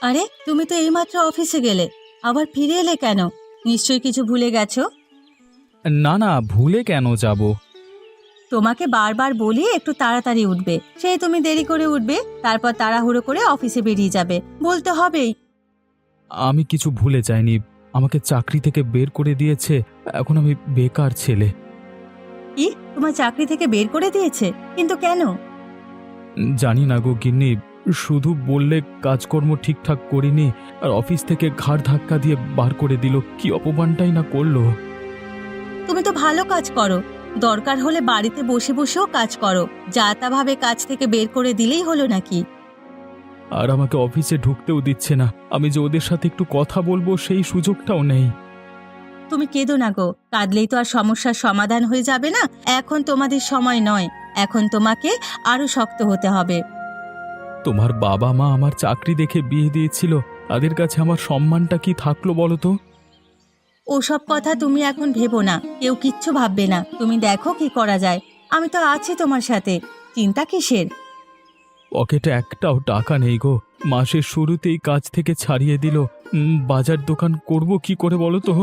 আরে তুমি তো এইমাত্র অফিসে গেলে, আবার ফিরে এলে কেন? নিশ্চয়ই কিছু ভুলে গেছো। না না, ভুলে কেন যাব? তোমাকে বারবার বলি একটু তাড়াতাড়ি উঠবে, সেই তুমি দেরি করে উঠবে, তারপর তাড়াহুড়ো করে অফিসে বেরিয়ে যাবে, বলতে হবেই। আমি কিছু ভুলে যাইনি। আমাকে চাকরি থেকে বের করে দিয়েছে। এখন আমি বেকার ছেলে। কি, তোমার চাকরি থেকে বের করে দিয়েছে? কিন্তু কেন? জানি না গো গিন্নি। শুধু বললে কাজকর্ম ঠিকঠাক করিনি, আর অফিস থেকে ঘাড় ধাক্কা দিয়ে বার করে দিল। কি অপমানটাই না করলো। তুমি তো ভালো কাজ করো, দরকার হলে বাড়িতে বসে বসেও কাজ করো, যা তা ভাবে কাজ থেকে বের করে দিলেই হলো নাকি? আর আমাকে অফিসে ঢুকতেও দিচ্ছে না। আমি যে ওদের সাথে একটু কথা বলবো সেই সুযোগটাও নেই। তুমি কেঁদো না গো, কাঁদলেই তো আর সমস্যার সমাধান হয়ে যাবে না। এখন তোমাদের সময় নয়, এখন তোমাকে আরো শক্ত হতে হবে। তোমার বাবা মা আমার চাকরি দেখে বিয়ে দিয়েছিল, তাদের কাছে আমার সম্মানটা কি থাকলো বলো তো? ওসব কথা তুমি এখন ভেবো না, কেউ কিচ্ছু ভাববে না। তুমি দেখো কি করা যায়, আমি তো আছি তোমার সাথে, চিন্তা কিসের? পকেটে একটাও টাকা নেই গো। মাসের শুরুতেই কাজ থেকে ছাড়িয়ে দিল। বাজার দোকান করব কি করে বলো তো?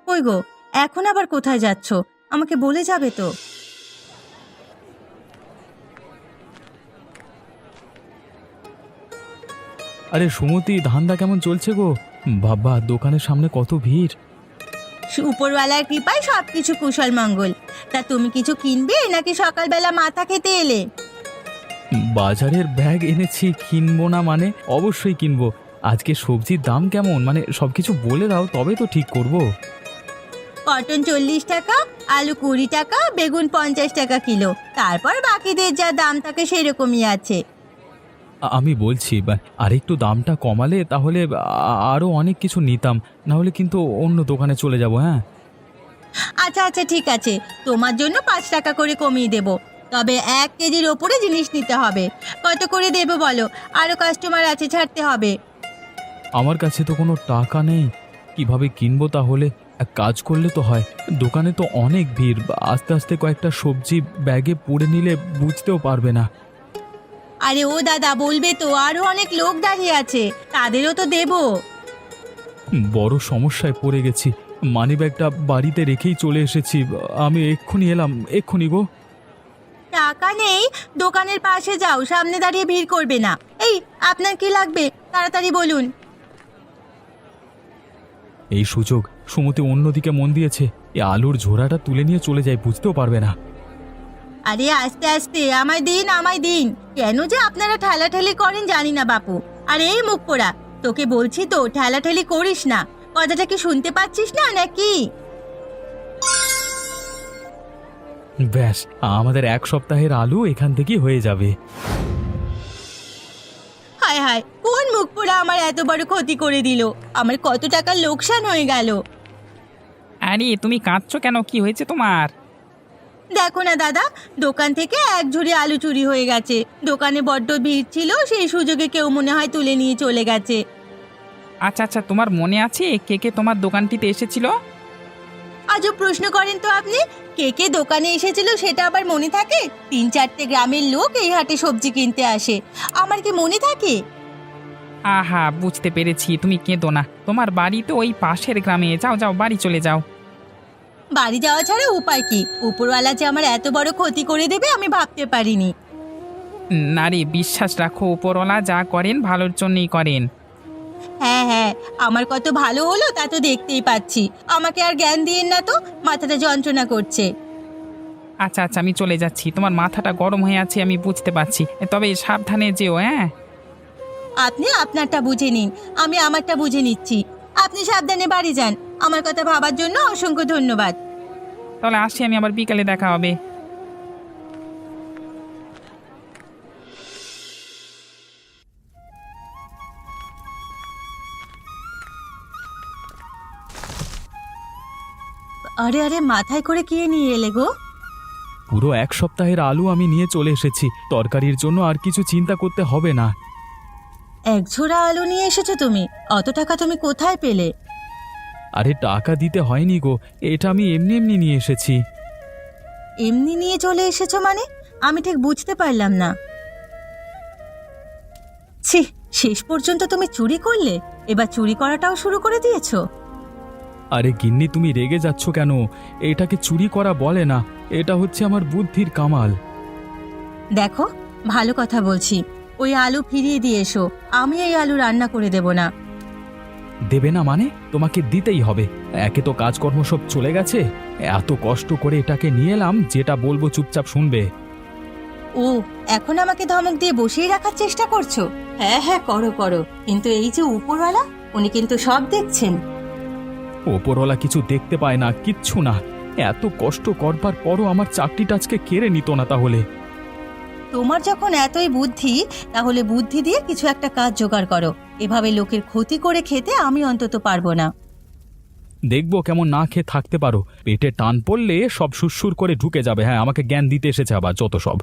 কই গো, এখন আবার কোথায় যাচ্ছ? আমাকে বলে যাবে তো। আরে সুমতি, ধান্দা কেমন চলছে গো? বাবা, দোকানের সামনে কত ভিড়! উপরওয়ালার কৃপায় সবকিছু কুশল মঙ্গল। তা তুমি কিছু কিনবে নাকি সকালবেলা মাথা খেতে এলে? বাজারের ব্যাগ এনেছি, কিনবো না মানে? অবশ্যই কিনবো। আজকে সবজির দাম কেমন, মানে সবকিছু বলে দাও তবে তো ঠিক করব। পটল 40 টাকা, আলু 20 টাকা, বেগুন 50 টাকা কিলো, তারপর বাকিদের যা দাম থাকে সেরকমই আছে। আমি বলছি আরেকটু দামটা কমালে তাহলে আরো অনেক কিছু নিতাম। না হলে কিন্তু অন্য দোকানে চলে যাব। হ্যাঁ, আচ্ছা আচ্ছা ঠিক আছে, তোমার জন্য 5 টাকা করে কমিয়ে দেব, তবে 1 কেজির ওপরে জিনিস নিতে হবে। কত করে দেবো বলো, আরো কাস্টমার আছে, ছাড়তে হবে। আমার কাছে তো কোনো টাকা নেই। কিভাবে কিনবো তাহলে? এক কাজ করলে তো হয়, দোকানে তো অনেক ভিড়। আস্তে আস্তে কয়েকটা সবজি ব্যাগে পুড়ে নিলে বুঝতেও পারবে না। আরে ও দাদা, বলবে তো, আরো অনেক লোক দাঁড়িয়ে আছে, তাদেরও তো দেবো। বড় সমস্যায় পড়ে গেছি। মানিব্যাগটা বাড়িতে রেখেই চলে এসেছি। আমি এক্ষুনি এলাম, এক্ষুনি গো। টাকা নেই? দোকানের পাশে যাও, সামনে দাঁড়িয়ে ভিড় করবে না। এই, আপনার কি লাগবে তাড়াতাড়ি বলুন। এই সুযোগ, সুমতি অন্যদিকে মন দিয়েছে। এই আলুর ঝোড়াটা তুলে নিয়ে চলে যায়, বুঝতেও পারবে না। আরে আস্তে আস্তে, আমায় দিন আমায় দিন। কেন যে আপনারা ঠেলাঠেলি করেন জানি না বাপু। আরে এই মুখ পোড়া, তোকে বলছি তো ঠেলাঠেলি করিস না। কথাটা কি শুনতে পাচ্ছিস না নাকি? ব্যাস, আমাদের এক সপ্তাহের আলু এখান থেকেই হয়ে যাবে। হায় হায়, কোন মুখ পোড়া আমার এত বড় ক্ষতি করে দিল? আমার কত টাকার লোকসান হয়ে গেল। আরে তুমি কাঁদছো কেন? কি হয়েছে তোমার? দেখো না দাদা, দোকান থেকে এক ঝুড়ি আলু চুরি হয়ে গেছে। দোকানে বড্ড ভিড় ছিল, সেই সুযোগে কেউ মনে হয় তুলে নিয়ে চলে গেছে। আচ্ছা আচ্ছা, তোমার মনে আছে কে কে তোমার দোকানটিতে এসেছিল? আজও প্রশ্ন করেন তো আপনি। কে কে দোকানে এসেছিল সেটা আবার মনে থাকে? 3-4টে গ্রামের লোক এই হাটে সবজি কিনতে আসে, আমার কি মনে থাকে? আহা, বুঝতে পেরেছি, তুমি কেঁদো না। তোমার বাড়ি তো ওই পাশের গ্রামে। যাও যাও, বাড়ি চলে যাও। বাড়ি যাওয়া ছাড়া উপায় কি? উপরওয়ালা যে আমার এত বড় ক্ষতি করে দেবে আমি ভাবতে পারিনি। নারী, বিশ্বাস রাখো, উপরওয়ালা যা করেন ভালোর জন্যই করেন। হ্যাঁ হ্যাঁ, আমার কত ভালো হলো তা তো দেখতেই পাচ্ছি। আমাকে আর জ্ঞান দিয়েন না তো, মাথাটা যন্ত্রণা করছে। আচ্ছা আচ্ছা, আমি চলে যাচ্ছি। তোমার মাথাটা গরম হয়ে আছে আমি বুঝতে পারছি, তবে সাবধানে যেও। হ্যাঁ, আপনি আপনারটা বুঝে নিন, আমি আমারটা বুঝে নিচ্ছি। আপনি সাবধানে বাড়ি যান। আমার কথা ভাবার জন্য অসংখ্য ধন্যবাদ। তাহলে আসি আমি, আবার বিকালে দেখা হবে। আরে আরে, মাথায় করে কে নিয়ে এলে গো? পুরো এক সপ্তাহের আলু আমি নিয়ে চলে এসেছি। তরকারির জন্য আর কিছু চিন্তা করতে হবে না। এক ঝোড়া আলু নিয়ে এসেছো তুমি? অত টাকা তুমি কোথায় পেলে? আরে টাকা দিতে হয়নি গো, এটা আমি এমনি এমনি নিয়ে এসেছি। এমনি নিয়ে চলে এসেছো মানে? আমি ঠিক বুঝতে পারলাম না। ছি, শেষ পর্যন্ত তুমি চুরি করলে, এবার চুরি করাটাও শুরু করে দিয়েছো। আরে গিন্নি, তুমি রেগে যাচ্ছ কেন? এটাকে চুরি করা বলে না, এটা হচ্ছে আমার বুদ্ধির কামাল। দেখো, ভালো কথা বলছি, ওই আলু ফিরিয়ে দিয়ে এসো, আমি এই আলু রান্না করে দেব না। দেবে না মানে? তোমাকে দিতেই হবে। একে তো কাজকর্ম সব চলে গেছে, এত কষ্ট করে এটাকে নিয়ে এলাম, যেটা বলবো চুপচাপ শুনবে। ও, এখন আমাকে ধমক দিয়ে বসিয়ে রাখার চেষ্টা করছো? হ্যাঁ হ্যাঁ, করো করো, কিন্তু এই যে উপরওয়ালা, উনি কিন্তু সব দেখছেন। ওপরওয়ালা কিছু দেখতে পায় না, কিচ্ছু না। এত কষ্ট করবার পরও আমার চাকরিটা আজকে কেড়ে নিত না তাহলে? তোমার যখন এতই বুদ্ধি, তাহলে বুদ্ধি দিয়ে কিছু একটা কাজ জোগাড় করো। এভাবে লোকের ক্ষতি করে খেতে আমি অন্তত পারবো না। দেখবো কেমন না খেয়ে থাকতে পারো। পেটে টান পড়লে সব সুরসুর করে ঢুকে যাবে। হ্যাঁ, আমাকে জ্ঞান দিতে এসেছে আবার যত সব।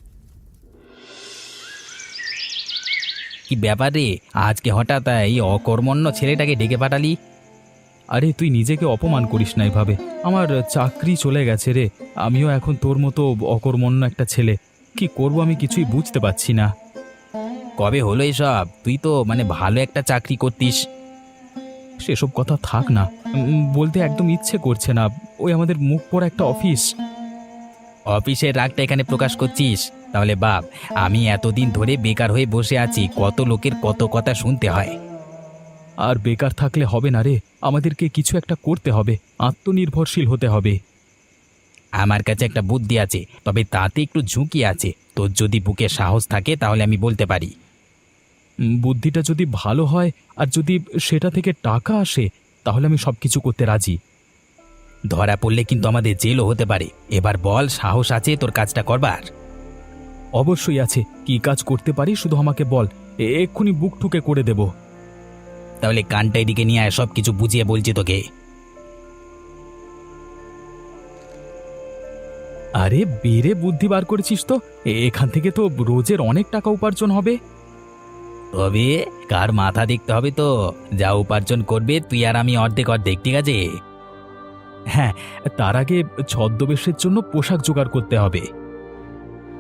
কি ব্যাপার রে, আজকে হঠাৎ এই অকর্মণ্য ছেলেটাকে ডেকে পাঠালি? আরে তুই নিজেকে অপমান করিস না এভাবে। আমার চাকরি চলে গেছে রে। আমিও এখন তোর মতো অকর্মণ্য একটা ছেলে। কি করব আমি কিছুই বুঝতে পারছি না। কবে হলো এসব? তুই তো ভালো একটা চাকরি করতিস। সেসব কথা থাক না, বলতে একদম ইচ্ছে করছে না। ওই আমাদের মুখ পড়া একটা অফিস। অফিসের রাগটা এখানে প্রকাশ করছিস? তাহলে বাপ, আমি এতদিন ধরে বেকার হয়ে বসে আছি, কত লোকের কত কথা শুনতে হয়। আর বেকার থাকলে হবে না রে, আমাদেরকে কিছু একটা করতে হবে, আত্মনির্ভরশীল হতে হবে। আমার কাছে একটা বুদ্ধি আছে, তবে তাতে একটু ঝুঁকি আছে। তোর যদি বুকে সাহস থাকে তাহলে আমি বলতে পারি। বুদ্ধিটা যদি ভালো হয় আর যদি সেটা থেকে টাকা আসে, তাহলে আমি সবকিছু করতে রাজি। ধরা পড়লে কিন্তু আমাদের জেলও হতে পারে। এবার বল, সাহস আছে তোর কাজটা করবার? অবশ্যই আছে। কি কাজ করতে পারি শুধু আমাকে বল, এক্ষুনি বুক ঠুকে করে দেব। তাহলে কানটা এদিকে নিয়ে আয়, সব কিছু বুঝিয়ে বলছি তোকে। আরে বেড়ে বুদ্ধি বার করেছিস তো, এখান থেকে তো রোজের অনেক টাকা উপার্জন হবে। তবে কার মাথা দেখতে হবে তো, যা উপার্জন করবে তুই আর আমি অর্ধেক অর্ধেক, ঠিক আছে? হ্যাঁ, তার আগে ছদ্মবেশের জন্য পোশাক জোগাড় করতে হবে।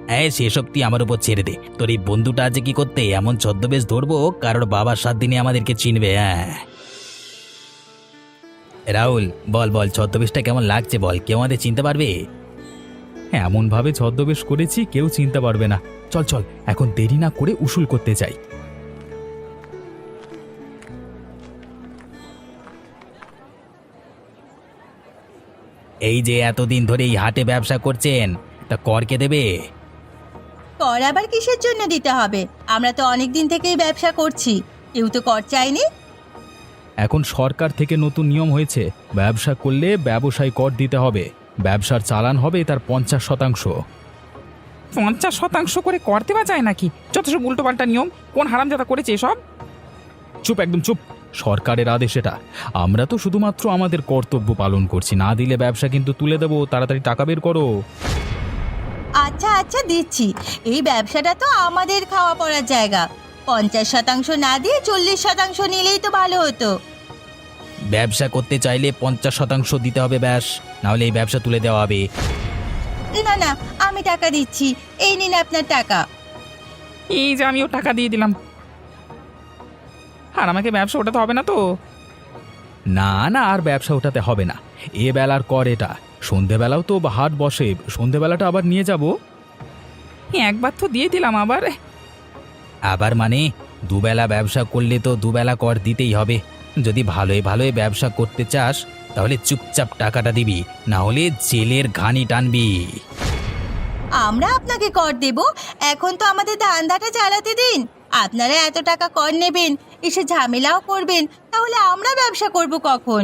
হ্যাঁ, সেসব তুই আমার উপর ছেড়ে দে। তোর এই বন্ধুটা আছে কি করতে, এমন ছদ্মবেশ ধরবো কারোর বাবার 7 দিনে আমাদেরকে চিনবে। হ্যাঁ রাহুল, বল বল, ছদ্মবেশটা কেমন লাগছে বল, কেউ আমাদের চিনতে পারবে? এমন ভাবে ছদ্মবেশ করেছি কেউ চিনতে পারবে না। চল চল, এখন দেরি না করে উসুল করতে যাই। এই যে এতদিন ধরে এই হাটে ব্যবসা করছেন, তা কর কে দেবে? কর আবার কিসের জন্য দিতে হবে? আমরা তো অনেক দিন থেকেই ব্যবসা করছি, কেউ তো কর চাইনি। এখন সরকার থেকে নতুন নিয়ম হয়েছে, ব্যবসা করলে ব্যবসায় কর দিতে হবে। ব্যবসার চালান হবে তার 50%। 50% করে কর দেওয়া যায় নাকি? যত সব উল্টোপাল্টা নিয়ম, কোন হারামজাদা করেছে এসব? চুপ, একদম চুপ। সরকারের আদেশ এটা। আমরা তো শুধুমাত্র আমাদের কর্তব্য পালন করছি। না দিলে ব্যবসা কিন্তু তুলে দেবো। তাড়াতাড়ি টাকা বের করো। আচ্ছা আচ্ছা, দিচ্ছি। এই ব্যবসাটা তো আমাদের খাওয়া পড়ার জায়গা। 50% না দিয়ে 40% নিলেই তো ভালো হতো। ব্যবসা করতে চাইলে 50% দিতে হবে ব্যাস, নাহলে এই ব্যবসা তুলে দেওয়া হবে। না না, আমি টাকা দিচ্ছি, এই নিন আপনার টাকা। এই যে আমিও টাকা দিয়ে দিলাম, আর আমাকে ব্যবসা ওঠাতে হবে না তো? না না, আর ব্যবসা ওঠাতে হবে না। এ বেলার কর এটা। সন্ধেবেলাও তো হাট বসে, সন্ধেবেলাটা আবার নিয়ে যাব। একবার তো দিয়ে দিলাম, আবার? আবার দুবেলা ব্যবসা করলে তো দুবেলা কর দিতেই হবে। যদি ভালোই ভালোই ব্যবসা করতে চাস তাহলে চুপচাপ টাকাটা দিবি, না হলে জেলের ঘানি টানবি। আমরা আপনাকে কর দেব? এখন তো আমাদের ধান্দাটা চালাতে দিন। আপনারা এত টাকা কর নেবেন, এসে ঝামেলাও করবেন, তাহলে আমরা ব্যবসা করব কখন?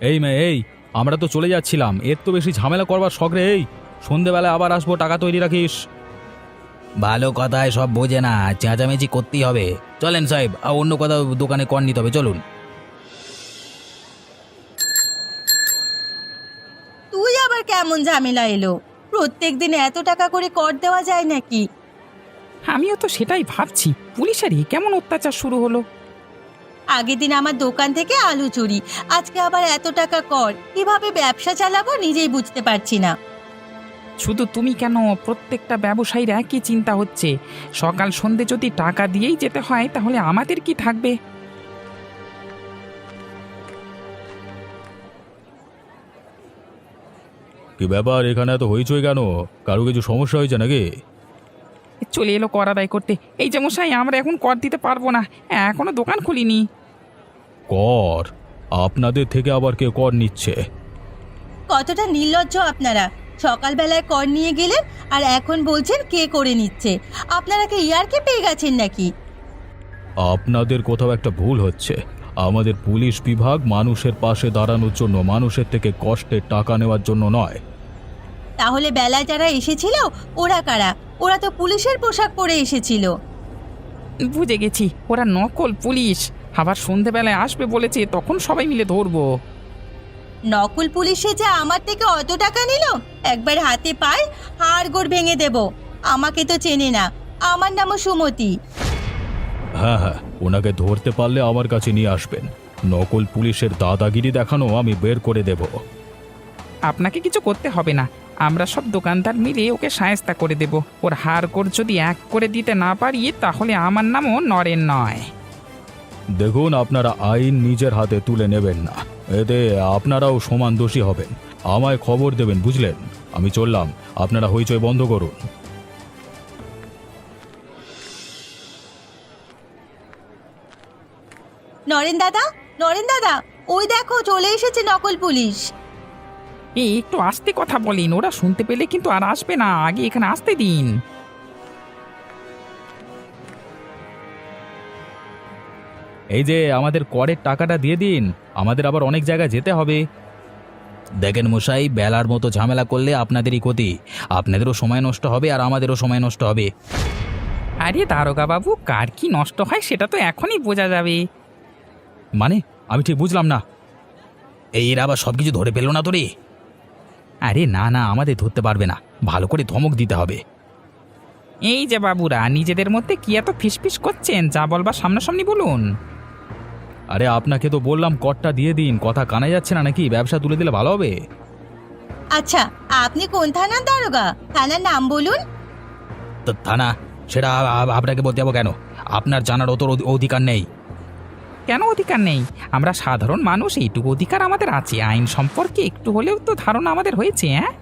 এই মেয়ে, এই আমরা তো চলে যাচ্ছিলাম, এর তো বেশি ঝামেলা করবার শখ রে। এই সন্ধেবেলায় আবার আসবো, টাকা তৈরি রাখিস। ভালো কথায় সব বোঝে না, চেঁচামেচি করতেই হবে। চলেন সাহেব, অন্য কোথাও দোকানে কর নিতে হবে, চলুন। তুই আবার কেমন ঝামেলা এলো? প্রত্যেক দিন এত টাকা করে কর দেওয়া যায় নাকি? আমিও তো সেটাই ভাবছি, পুলিশেরই কেমন অত্যাচার শুরু হলো। আগের দিন আমার দোকান থেকে আলু চুরি, আজকে আবার এত টাকা কর। কিভাবে ব্যবসা চালাবো নিজেই বুঝতে পারছি না। শুধু তুমি কেন, প্রত্যেকটা ব্যবসায়ীর একই চিন্তা হচ্ছে। সকাল সন্ধে যদি টাকা দিয়েই যেতে হয় তাহলে আমাদের কি থাকবে? কি ব্যাপার, এখানে এত হইচই কেন? কারো কিছু সমস্যা হয়েছে নাকি? চলে এলো কর আদায় করতে। এই যে মশাই, আমরা এখন কর দিতে পারবো না, এখনো দোকান খুলিনি। কর? আপনাদের থেকে আবার কে কর নিচ্ছে? কতটা নির্লজ্জ আপনারা! সকালবেলায় কর নিয়ে গেলেন আর এখন বলছেন কে করে নিচ্ছে। আপনারা কি ইয়ারকি পেয়ে গেছেন নাকি? আপনাদের কোথাও একটা ভুল হচ্ছে। আমাদের পুলিশ বিভাগ মানুষের পাশে দাঁড়ানোর জন্য, মানুষের থেকে কষ্টের টাকা নেওয়ার জন্য নয়। তাহলে বেলায় যারা এসেছিল ওরা কারা? ওরা তো পুলিশের পোশাক পরে এসেছিল। বুঝে গেছি, ওরা নকল পুলিশ। আবার সন্ধেবেলায় আসবে বলেছে, তখন সবাই মিলে ধরবো। নকল পুলিশে যে আমার থেকে অত টাকা নিল, একবার হাতে পায় হাড়গোড় ভেঙে দেব। আমাকে তো চেনে না, আমার নামও সুমতি। হ্যাঁ হ্যাঁ, ওনাকে ধরতে পারলে আমার কাছে নিয়ে আসবেন। নকল পুলিশের দাদাগিরি দেখানো আমি বের করে দেব। আপনাকে কিছু করতে হবে না, আমরা সব দোকানদার মিলে ওকে শায়েস্তা করে দেব। ওর হাড়গোড় যদি এক করে দিতে না পারি তাহলে আমার নামও নরেন নয়। দেখুন, আপনারা আইন নিজের হাতে তুলে নেবেন না, এতে আপনারাও সমান দোষী হবেন। আমায় খবর দেবেন, বুঝলেন? আমি চললাম, আপনারা হইচই বন্ধ করুন। নরেন দাদা, নরেন দাদা, ওই দেখো চলে এসেছে নকল পুলিশ। এই একটু আস্তে কথা বলেন, ওরা শুনতে পেলে কিন্তু আর আসবে না, আগে এখানে আসতে দিন। এই যে আমাদের করের টাকাটা দিয়ে দিন, আমাদের আবার অনেক জায়গায় যেতে হবে। দেখেন মশাই, বেলার মতো ঝামেলা করলে আপনাদেরই ক্ষতি। আপনাদেরও সময় নষ্ট হবে আর আমাদেরও সময় নষ্ট হবে। আরে দারোগা বাবু, কার কি নষ্ট হয় সেটা তো এখনই বোঝা যাবে। মানে, আমি ঠিক বুঝলাম না। এরা আবার সব কিছু ধরে পেলো না তো রে? আরে না না, আমাদের ধরতে পারবে না, ভালো করে ধমক দিতে হবে। এই যে বাবুরা, নিজেদের মধ্যে কি এত ফিসফিস করছেন? যা বলবার সামনাসামনি বলুন। আরে আপনাকে তো বললাম করটা দিয়ে দিন, কথা কানা যাচ্ছে না নাকি? ব্যবসা তুলে দিলে ভালো হবে। আচ্ছা, আপনি কোন থানার দারোগা? থানার নাম বলুন। তো থানা, সেটা আপনাকে বলতে যাবো কেন? আপনার জানার অত অধিকার নেই। কেন অধিকার নেই? আমরা সাধারণ মানুষ, এইটুকু অধিকার আমাদের আছে। আইন সম্পর্কে একটু হলেও তো ধারণা আমাদের হয়েছে। হ্যাঁ,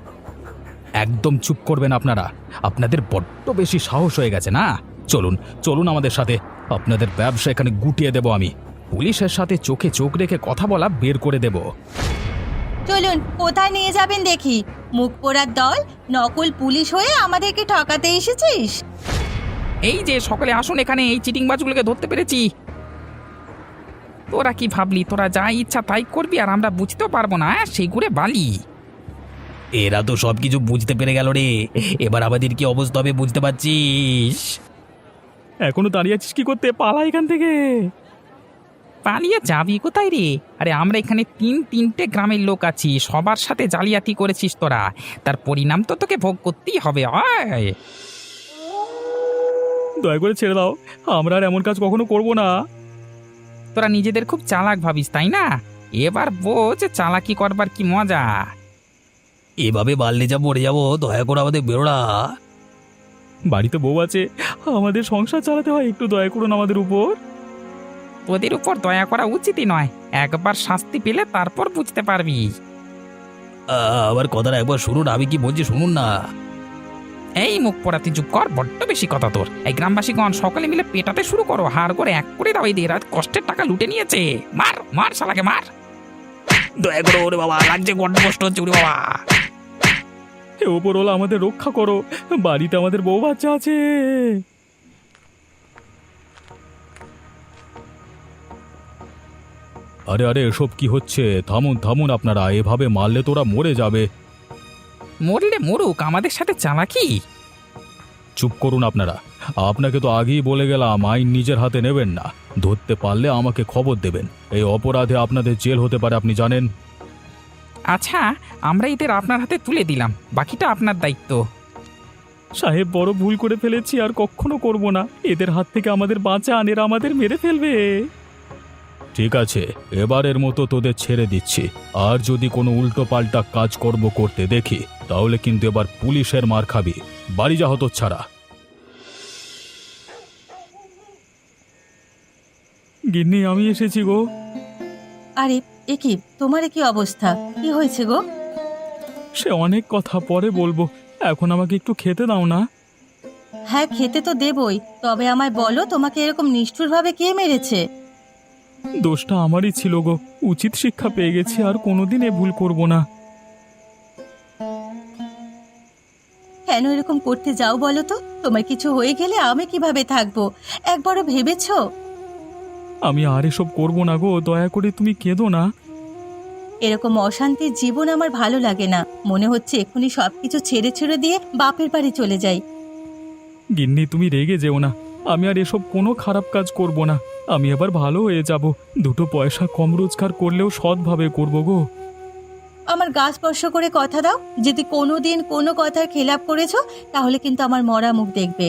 একদম চুপ করবেন আপনারা, আপনাদের বড্ড বেশি সাহস হয়ে গেছে না? চলুন চলুন আমাদের সাথে, আপনাদের ব্যবসা এখানে গুটিয়ে দেব আমি। পুলিশের সাথে চোখে চোখ রেখে কথা বলা বের করে দেব। চলুন, কোথায় নিয়ে যাবেন দেখি? মুখ পোড়ার দল, নকল পুলিশ হয়ে আমাদেরকে ঠকাতে এসেছিস? এই যে সকলে আসুন এখানে, এই চিটিংবাজগুলোকে ধরতে পেরেছি। তোরা কি ভাবলি তোরা যা ইচ্ছা তাই করবি আর আমরা বুঝতেও পারবো না? সেই ঘুরে বালি। এরা তো সব কিছু বুঝতে পেরে গেল রে, এবার আমাদের কি অবস্থা হবে বুঝতে পারছিস? এখনো দাঁড়িয়ে আছিস কি করতে? পালা এখান থেকে। পালিয়ে যাবি কোথায় রে? আরে আমরা এখানে তিনটে গ্রামের লোক আছি, সবার সাথে জালিয়াতি করেছিস তোরা, তার পরিণাম তো তোকে ভোগ করতেই হবে। আয়, দয়া করে ছেড়ে দাও, আমরা আর এমন কাজ কখনো করব না। তোরা নিজেদের খুব চালাক ভাবিস তাই না? এবার বোঝ চালাকি করবার কি মজা। এভাবে বাড়লে যা মরে যাবো, দয়া করে আমাদের বেরোড়া। বাড়িতে বউ আছে, আমাদের সংসার চালাতে হয়, একটু দয়া করুন আমাদের উপর। তোদের উপর দয়া করা উচিতই নয়, একবার শাস্তি পেলে তারপর বুঝতে পারবি। আবার কথাটা একবার শুনুন, আমি কি বলছি শুনুন না। এই মুখ পোড়াতে চুপ কর, বড্ড বেশি কথা তোর। এই গ্রামবাসীগণ সকলে মিলে পেটাতে শুরু করো, হাড় করে এক করে দাও। এদের আজ কষ্টের টাকা লুটে নিয়েছে। মার মার শালাকে মার। দয়া করো, ওরে বাবা লাগছে, বড্ড কষ্ট হচ্ছে ওরে বাবা। হে ওপরওয়ালা, আমাদের রক্ষা করো, বাড়িতে আমাদের বউ বাচ্চা আছে। আরে আরে, এসব কি হচ্ছে? থামুন থামুন আপনারা, এভাবে মারলে তোরা মরে যাবে। মরলে মরুক, আমাদের সাথে চালাকি। চুপ করুন আপনারা, আপনাকে তো আগেই বলে গেলাম আইন নিজের হাতে নেবেন না, ধরতে পারলে আমাকে খবর দেবেন। এই অপরাধে আপনাদের জেল হতে পারে, আপনি জানেন। আচ্ছা, আমরা এদের আপনার হাতে তুলে দিলাম, বাকিটা আপনার দায়িত্ব। সাহেব, বড় ভুল করে ফেলেছি, আর কখনো করব না। এদের হাত থেকে আমাদের বাঁচান, এরা আমাদের মেরে ফেলবে। ঠিক আছে, এবারের মতো তোদের ছেড়ে দিচ্ছি। আর যদি কোনো উল্টোপাল্টা কাজকর্ম করতে দেখি তাহলে কিন্তু এবার পুলিশের মার খাবি। বাড়ি যা হতচ্ছাড়া। গিন্নি, আমি এসেছি গো। আরে এ কি, তোমার কি অবস্থা? কি হয়েছে গো? সে অনেক কথা পরে বলবো, এখন আমাকে একটু খেতে দাও না। হ্যাঁ, খেতে তো দেবই, তবে আমায় বলো তোমাকে এরকম নিষ্ঠুরভাবে কে মেরেছে? দোষটা আমারই ছিল গো, উচিত শিক্ষা পেয়ে গেছি, আর কোনোদিন এ ভুল করব না। কেন এরকম করতে যাও বলো তো? তোমার কিছু হয়ে গেলে আমি কিভাবে থাকবো, একবারও ভেবেছো? আমি আর এসব করব না গো, দয়া করে তুমি কেঁদো না। এরকম অশান্তির জীবন আমার ভালো লাগে না। মনে হচ্ছে এক্ষুনি সবকিছু ছেড়ে ছেড়ে দিয়ে বাপের বাড়ি চলে যাই। গিন্নি, তুমি রেগে যেও না, আমি আর এসব কোনো খারাপ কাজ করব না। আমি আবার ভালো হয়ে যাব, দুটো পয়সা কম রোজগার করলেও সৎভাবে করব গো। আমার গা স্পর্শ করে কথা দাও, যদি কোনোদিন কোনো কথার খেলাপ করেছো তাহলে কিন্তু আমার মরা মুখ দেখবে।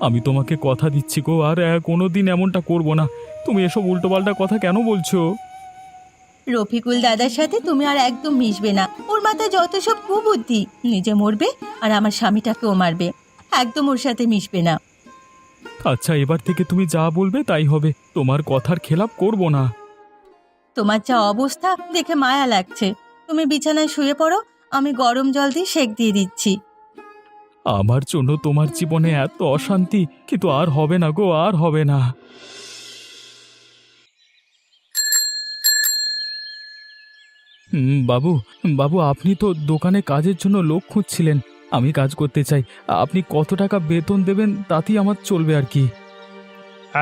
আমি তোমাকে কথা দিচ্ছি গো, আর কোনোদিন এমনটা করব না। তুমি এসব উল্টোপাল্টা কথা কেন বলছো? রফিকুল দাদার সাথে তুমি আর একদম মিশবে না। ওর মাথায় যত সব কুবুদ্ধি, নিজে মরবে আর আমার স্বামীটাকেও মারবে। একদম ওর সাথে মিশবে না। আচ্ছা, এবার থেকে তুমি যা বলবে তাই হবে, তোমার কথার খেলাপ করব না। তোমার যা অবস্থা দেখে মায়া লাগছে। তুমি বিছানায় শুয়ে পড়ো, আমি গরম জল দিয়ে সেঁক দিয়ে দিচ্ছি। আমার জন্য তোমার জীবনে এত অশান্তি, কিন্তু আর হবে না গো, আর হবে না। বাবু, বাবু, আপনি তো দোকানে কাজের জন্য লোক খুঁজছিলেন। আমি কাজ করতে চাই, আপনি কত টাকা বেতন দেবেন তাতেই আমার চলবে আর কি।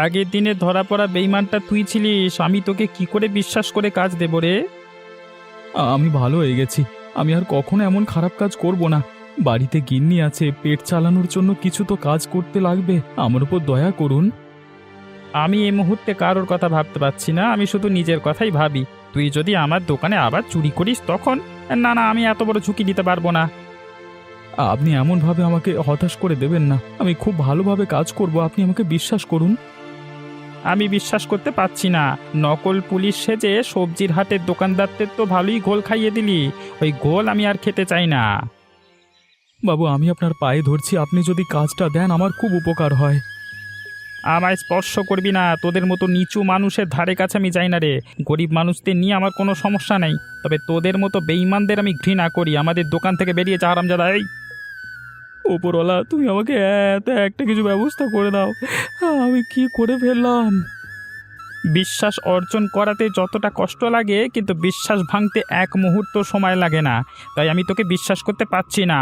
আগের দিনে ধরা পড়া বেইমানটা তুই ছিলিস, আমি তোকে কি করে বিশ্বাস করে কাজ দেব রে? আমি ভালো হয়ে গেছি, আমি আর কখনো এমন খারাপ কাজ করব না। বাড়িতে গিন্নি আছে, পেট চালানোর জন্য কিছু তো কাজ করতে লাগবে, আমার উপর দয়া করুন। আমি এই মুহূর্তে কারোর কথা ভাবতে পারছি না, আমি শুধু নিজের কথাই ভাবি। তুই যদি আমার দোকানে আবার চুরি করিস তখন? না না, আমি এত বড় ঝুঁকি নিতে পারবো না। আপনি এমনভাবে আমাকে হতাশ করে দেবেন না, আমি খুব ভালোভাবে কাজ করব, আপনি আমাকে বিশ্বাস করুন। আমি বিশ্বাস করতে পারছি না। নকল পুলিশ সেজে সবজির হাটের দোকানদারদের তো ভালোই গোল খাইয়ে দিলি। ওই গোল আমি আর খেতে চাই না। বাবু, আমি আপনার পায়ে ধরছি, আপনি যদি কাজটা দেন আমার খুব উপকার হয়। আমায় স্পর্শ করবি না, তোদের মতো নিচু মানুষের ধারে কাছে আমি যাই না রে। গরিব মানুষদের নিয়ে আমার কোনো সমস্যা নেই, তবে তোদের মতো বেঈমানদের আমি ঘৃণা করি। আমাদের দোকান থেকে বেরিয়ে যা হারামজাদা। এই ওপরওয়ালা, তুমি আমাকে একটা কিছু ব্যবস্থা করে দাও, আমি কি করে ফেললাম। বিশ্বাস অর্জন করাতে যতটা কষ্ট লাগে, কিন্তু বিশ্বাস ভাঙতে এক মুহূর্ত সময় লাগে না। তাই আমি তোকে বিশ্বাস করতে পারছি না।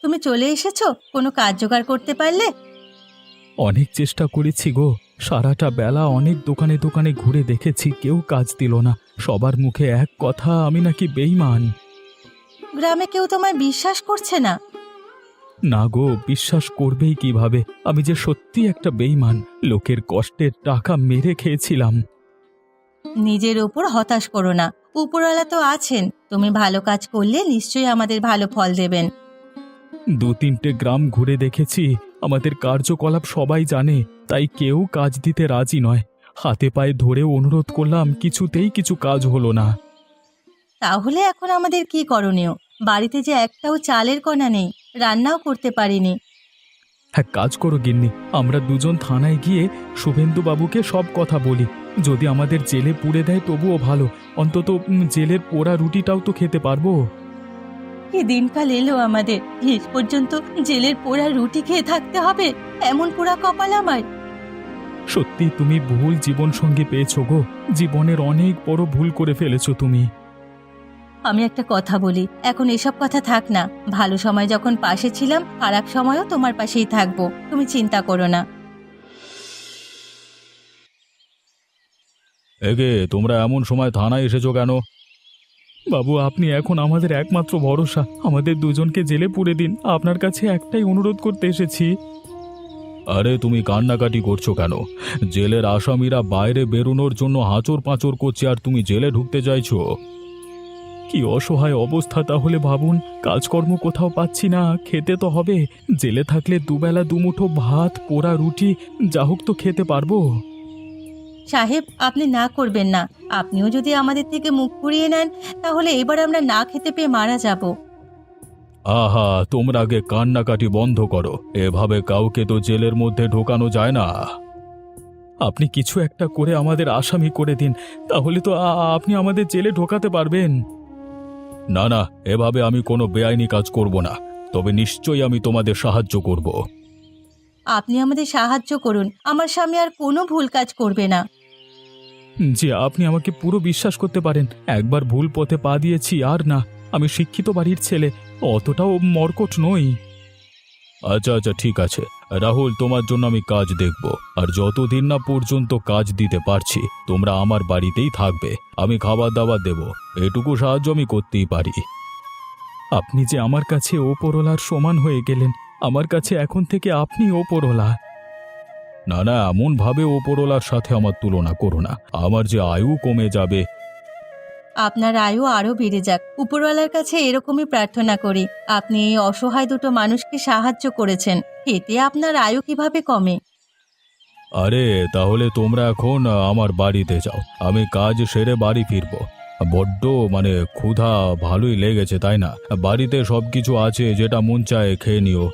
তুমি চলে এসেছো, কোনো কাজ জোগাড় করতে পারলে? অনেক চেষ্টা করেছি গো, সারাটা বেলা অনেক দোকানে দোকানে ঘুরে দেখেছি, কেউ কাজ দিল না। সবার মুখে এক কথা, আমি নাকি বেঈমান। গ্রামে কেউ তোমায় বিশ্বাস করছে না? না গো, বিশ্বাস করবেই কিভাবে? আমি যে সত্যি একটা বেঈমান, লোকের কষ্টের টাকা মেরে খেয়েছিলাম। নিজের ওপর হতাশ করো না, উপরওয়ালা তো আছেন। তুমি ভালো কাজ করলে নিশ্চয়ই আমাদের ভালো ফল দেবেন। 2-3টে গ্রাম ঘুরে দেখেছি, আমাদের কার্যকলাপ সবাই জানে, তাই কেউ কাজ দিতে রাজি নয়। হাতে পায়ে ধরে অনুরোধ করলাম, কিছুতেই কিছু কাজ হলো না। তাহলে এখন আমাদের কি করণীয়? বাড়িতে যে একটাও চালের কণা নেই, রান্নাও করতে পারিনি। হ্যাঁ, কাজ করো গিন্নি, আমরা দুজন থানায় গিয়ে শুভেন্দু বাবুকে সব কথা বলি। যদি আমাদের জেলে পুড়ে দেয় তবুও ভালো, অন্তত জেলের পোড়া রুটিটাও তো খেতে পারবো। কি দিনকাল এলো আমাদের, শেষ পর্যন্ত জেলের পোড়া রুটি খেয়ে থাকতে হবে? এমন পোড়া কপাল আমার। সত্যি তুমি ভুল জীবন সঙ্গী পেয়েছো গো, জীবনের অনেক বড় ভুল করে ফেলেছো তুমি। আমি একটা কথা বলি, এখন এসব কথা থাক না। ভালো সময় যখন পাশে ছিলাম, খারাপ সময়ও তোমার পাশেই থাকবো, তুমি চিন্তা করো না। এগে, তোমরা এমন সময় থানায় এসেছো কেন? বাবু, আপনি এখন আমাদের একমাত্র ভরসা, আমাদের দুজনকে জেলে পুরে দিন, আপনার কাছে একটাই অনুরোধ করতে এসেছি। আরে তুমি কান্নাকাটি করছো কেন? জেলের আসামিরা বাইরে বেরোনোর জন্য হাঁচর পাঁচর করছে, আর তুমি জেলে ঢুকতে চাইছো? কি অসহায় অবস্থা তাহলে ভাবুন। কাজকর্ম কোথাও পাচ্ছি না, খেতে তো হবে। জেলে থাকলে দুবেলা দুমুঠো ভাত, পোড়া রুটি যা হোক তো খেতে পারবো। সাহেব, আপনি না করবেন না। আপনিও যদি আমাদের থেকে মুখ ঘুরিয়ে নেন, তাহলে এবার আমরা না খেতে পেয়ে মারা যাব। আহা, তোমরা আগে কান্নাকাটি বন্ধ করো। এভাবে কাউকে তো জেলের মধ্যে ঢোকানো যায় না। আপনি কিছু একটা করে আমাদের আসামি করে দিন, তাহলে তো আপনি আমাদের জেলে ঢোকাতে পারবেন। না না, এভাবে আমি কোনো বেআইনি কাজ করব না, তবে নিশ্চয়ই আমি তোমাদের সাহায্য করব। আপনি আমাদের সাহায্য করুন, আমার স্বামী আর কোনো ভুল কাজ করবে না। জি, আপনি আমাকে পুরো বিশ্বাস করতে পারেন। একবার ভুল পথে পা দিয়েছি, আর না। আমি শিক্ষিত বাড়ির ছেলে, অতটাও মর্কট নই। আচ্ছা আচ্ছা, ঠিক আছে রাহুল, তোমার জন্য আমি কাজ দেখব। আর যতদিন না পর্যন্ত কাজ দিতে পারছি, তোমরা আমার বাড়িতেই থাকবে। আমি খাবার দাবার দেব, এটুকু সাহায্য আমি করতেই পারি। আপনি যে আমার কাছে ওপরওয়ালার সমান হয়ে গেলেন। আমার কাছে এখন থেকে আপনি ওপরওয়ালা। না না, এমন ভাবে ওপরওয়ালার সাথে আমার তুলনা করো না। আমার যে আয়ু কমে যাবে। আপনার আয়ু আরও বেড়ে যাক, উপরওয়ালার কাছে এরকমই প্রার্থনা করি। আপনি এই অসহায় দুটো মানুষকে সাহায্য করেছেন, এতে আপনার আয়ু কিভাবে কমে? আরে তাহলে তোমরা এখন আমার বাড়িতে যাও, আমি কাজ সেরে বাড়ি ফিরবো। বড্ড ক্ষুধা ভালোই লেগেছে, তাই না? বাড়িতে সবকিছু আছে, যেটা মন চায় খেয়ে নিও।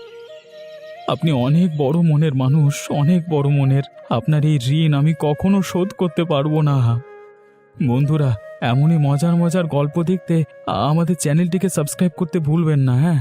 আপনি অনেক বড় মনের মানুষ, অনেক বড় মনের। আপনার এই ঋণ আমি কখনো শোধ করতে পারবো না। বন্ধুরা, এমনই মজার মজার গল্প দেখতে আমাদের চ্যানেলটিকে সাবস্ক্রাইব করতে ভুলবেন না, হ্যাঁ।